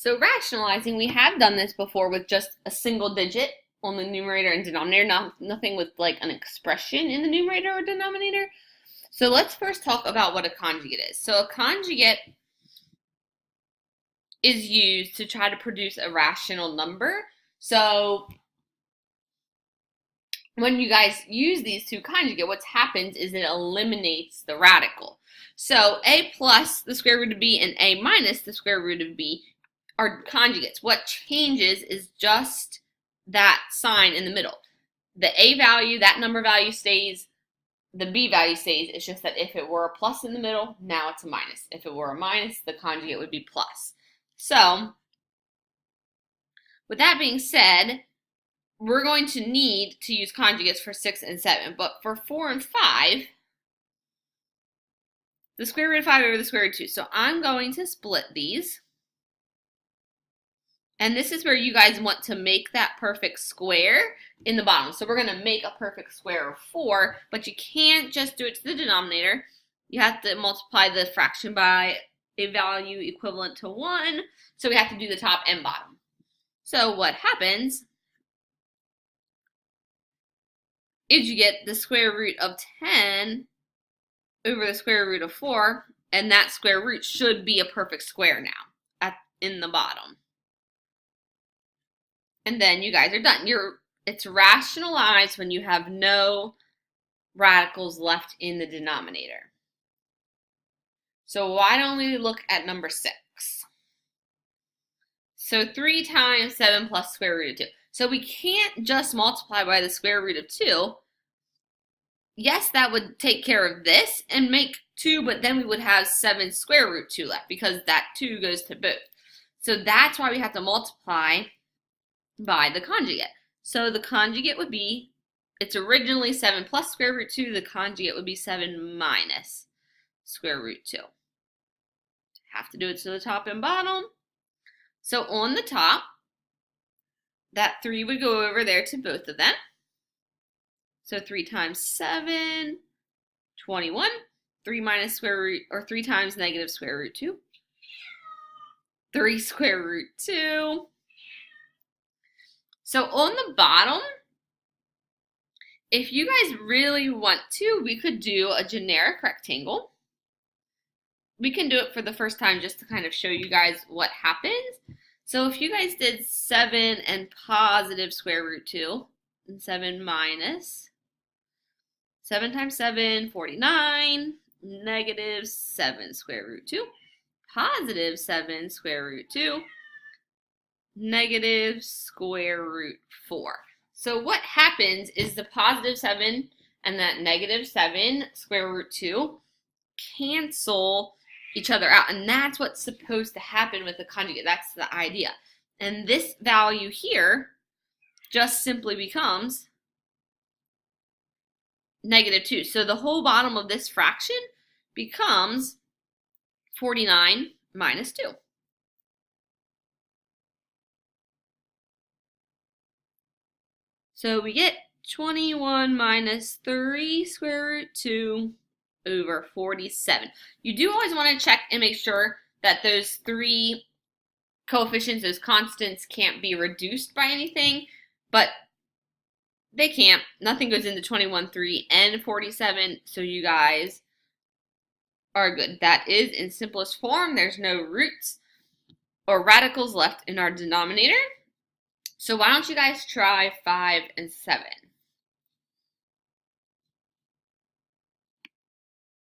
So rationalizing, we have done this before with just a single digit on the numerator and denominator, nothing with like an expression in the numerator or denominator. So let's first talk about what a conjugate is. So a conjugate is used to try to produce a rational number. So when you guys use these two conjugate, what happens is it eliminates the radical. So a plus the square root of b and a minus the square root of b are conjugates. What changes is just that sign in the middle. The a value, that number value stays, the b value stays. It's just that if it were a plus in the middle, now it's a minus. If it were a minus, the conjugate would be plus. So, with that being said, we're going to need to use conjugates for 6 and 7, but for 4 and 5, the square root of 5 over the square root of 2. So I'm going to split these. And this is where you guys want to make that perfect square in the bottom. So we're going to make a perfect square of 4, but you can't just do it to the denominator. You have to multiply the fraction by a value equivalent to 1. So we have to do the top and bottom. So what happens is you get the square root of 10 over the square root of 4, and that square root should be a perfect square now in the bottom. And then you guys are done. It's rationalized when you have no radicals left in the denominator. So why don't we look at number 6? So 3 times 7 plus square root of 2. So we can't just multiply by the square root of 2. Yes, that would take care of this and make 2, but then we would have 7 square root 2 left because that 2 goes to both. So that's why we have to multiply by the conjugate. So the conjugate would be, it's originally 7 plus square root 2. The conjugate would be 7 minus square root 2. Have to do it to the top and bottom. So on the top, that 3 would go over there to both of them. So 3 times 7, 21. 3 minus square root, or 3 times negative square root 2. 3 square root 2. So on the bottom, if you guys really want to, we could do a generic rectangle. We can do it for the first time just to kind of show you guys what happens. So if you guys did 7 and positive square root 2, and 7 minus, 7 times 7, 49, negative 7 square root 2, positive 7 square root 2, negative square root 4. So what happens is the positive 7 and that negative 7 square root 2 cancel each other out. And that's what's supposed to happen with the conjugate. That's the idea. And this value here just simply becomes negative 2. So the whole bottom of this fraction becomes 49 minus 2. So we get 21 minus 3 square root 2 over 47. You do always want to check and make sure that those 3 coefficients, those constants, can't be reduced by anything, but they can't. Nothing goes into 21, 3, and 47, so you guys are good. that is in simplest form. There's no roots or radicals left in our denominator. So why don't you guys try 5 and 7?